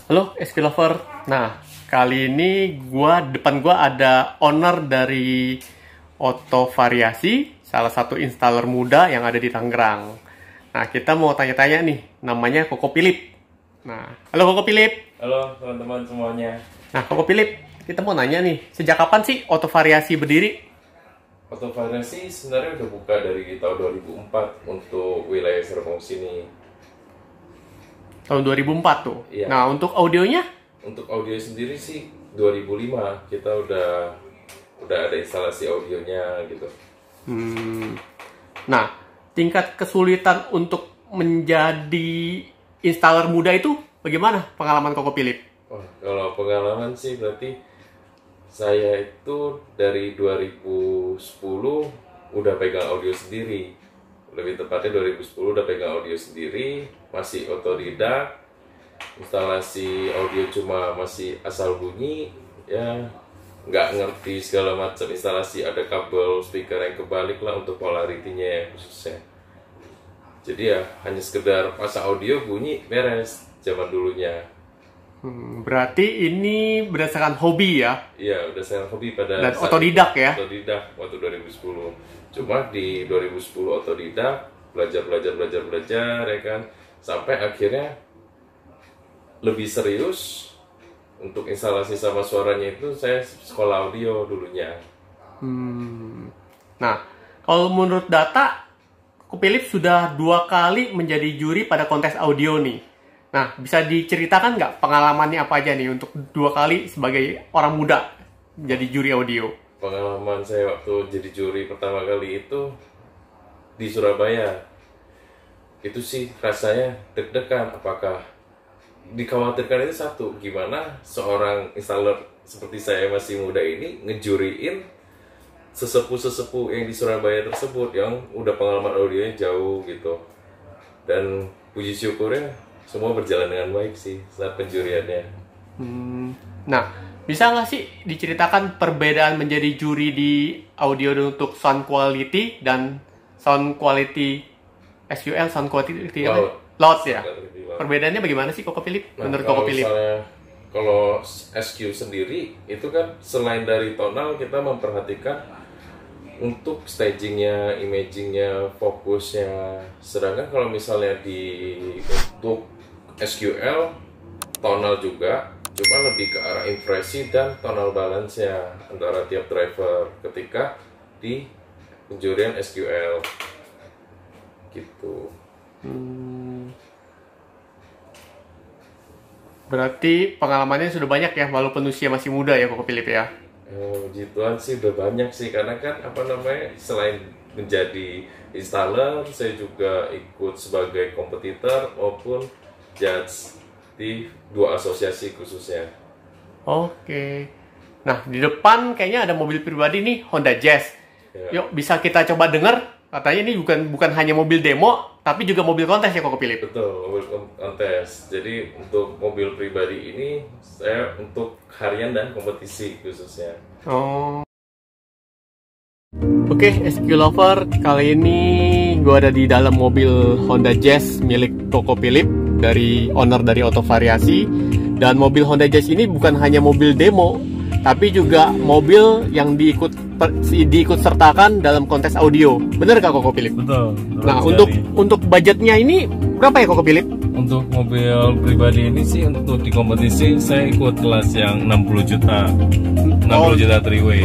Halo SQ Lover. Nah, kali ini depan gua ada owner dari Auto Variasi, salah satu installer muda yang ada di Tangerang. Nah, kita mau tanya-tanya nih, namanya Koko Philip. Nah, halo Koko Philip. Halo teman-teman semuanya. Nah, Koko Philip, kita mau nanya nih, sejak kapan sih Auto Variasi berdiri? Auto Variasi sebenarnya udah buka dari tahun 2004 untuk wilayah Serpong sini. Tahun 2004 tuh. Iya. Nah, untuk audionya? Untuk audio sendiri sih 2005 kita udah ada instalasi audionya gitu. Nah, tingkat kesulitan untuk menjadi installer muda itu bagaimana pengalaman Koko Philip? Wah, kalau pengalaman sih berarti saya itu dari 2010 udah pegang audio sendiri. Lebih tepatnya 2010 udah pegang audio sendiri, masih otodidak, instalasi audio cuma masih asal bunyi, ya nggak ngerti segala macam instalasi, ada kabel speaker yang kebalik lah untuk polaritinya ya khususnya. Jadi ya hanya sekedar pasang audio bunyi beres zaman dulunya. Berarti ini berdasarkan hobi ya? Iya, udah saya hobi pada dan saat otodidak itu, ya? Otodidak waktu 2010. Cuma di 2010 otodidak, belajar ya kan, sampai akhirnya lebih serius untuk instalasi sama suaranya itu saya sekolah audio dulunya. Nah, kalau menurut data, Koko Philip sudah 2 kali menjadi juri pada kontes audio nih. Nah, bisa diceritakan nggak pengalamannya apa aja nih untuk 2 kali sebagai orang muda jadi juri audio? Pengalaman saya waktu jadi juri pertama kali itu di Surabaya. Itu sih rasanya deg-degan, apakah dikhawatirkan itu satu, gimana seorang installer seperti saya masih muda ini ngejuriin sesepuh-sesepuh yang di Surabaya tersebut yang udah pengalaman audionya jauh gitu. Dan puji syukurnya semua berjalan dengan baik sih saat penjuriannya. Nah, bisa nggak sih diceritakan perbedaan menjadi juri di audio untuk sound quality dan sound quality SQL, sound quality loud ya? Perbedaannya bagaimana sih Koko Philip? Nah, menurut kalau Koko Philip? kalau SQ sendiri itu kan selain dari tonal kita memperhatikan untuk stagingnya, imagingnya, fokusnya. Sedangkan kalau misalnya untuk SQL tonal juga, cuma lebih ke arah impresi dan tonal balance ya antara tiap driver ketika di penjurian SQL gitu. Berarti pengalamannya sudah banyak ya, walaupun usia masih muda ya Koko Philip ya? Puji Tuhan sih udah banyak sih, karena kan selain menjadi installer, saya juga ikut sebagai kompetitor maupun judge di 2 asosiasi khususnya. Oke. Nah, di depan kayaknya ada mobil pribadi nih, Honda Jazz. Ya. Yuk, bisa kita coba dengar. Katanya ini bukan hanya mobil demo, tapi juga mobil kontes ya Koko Philip? Betul, mobil kontes. Jadi untuk mobil pribadi ini saya untuk harian dan kompetisi khususnya. Oh. Oke, SQ Lover, kali ini gue ada di dalam mobil Honda Jazz milik Koko Philip dari owner dari Auto Variasi. Dan mobil Honda Jazz ini bukan hanya mobil demo, tapi juga mobil yang diikut sertakan dalam kontes audio. Bener gak Koko Philip? Betul. Nah, untuk budgetnya ini berapa ya Koko Philip? Untuk mobil pribadi ini sih untuk di kompetisi saya ikut kelas yang 60 juta. 60 juta 3-way.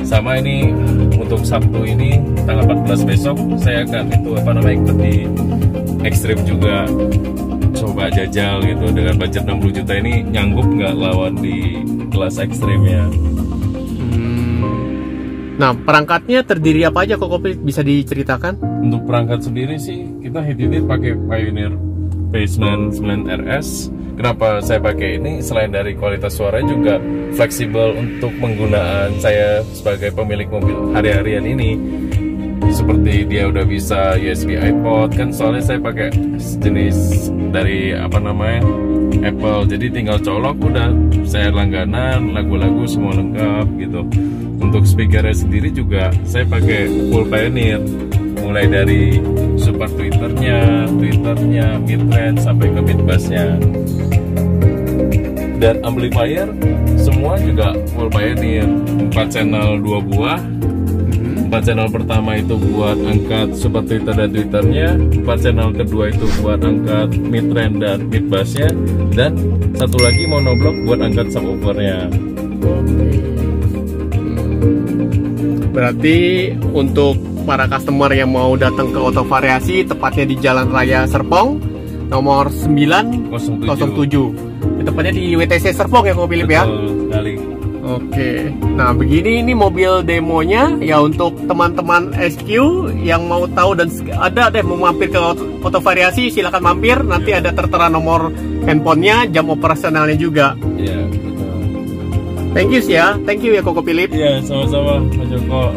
Sama ini untuk Sabtu ini tanggal 14 besok saya akan ikut di ekstrim juga. Coba jajal gitu dengan budget 60 juta ini nyanggup nggak lawan di kelas ekstrimnya. Nah, perangkatnya terdiri apa aja Koko Philip, bisa diceritakan? Untuk perangkat sendiri sih kita head unit pakai Pioneer Bassman 9 RS. Kenapa saya pakai ini? Selain dari kualitas suara juga fleksibel untuk penggunaan saya sebagai pemilik mobil hari-harian ini. Seperti dia udah bisa USB iPod kan, soalnya saya pakai jenis dari Apple, jadi tinggal colok udah saya langganan, lagu-lagu semua lengkap gitu. Untuk speakernya sendiri juga saya pakai full Pioneer, mulai dari super tweeternya, mid range sampai ke mid bassnya. Dan amplifier semua juga full Pioneer, 4 channel 2 buah. 4 channel pertama itu buat angkat super tweeter dan twitternya, 4 channel kedua itu buat angkat mid range dan mid bassnya, dan satu lagi monoblock buat angkat subwoofernya. Berarti untuk para customer yang mau datang ke Auto Variasi, tepatnya di Jalan Raya Serpong, nomor 907. Tepatnya di WTC Serpong ya, Koko Philip ya? Betul sekali. Oke, nah begini ini mobil demonya ya untuk teman-teman SQ yang mau tahu dan ada deh mau mampir ke Auto Variasi, silakan mampir. Nanti ada tertera nomor handphonenya, jam operasionalnya juga. Iya, betul. Thank you ya Koko Philip. Iya, sama-sama Mas Joko.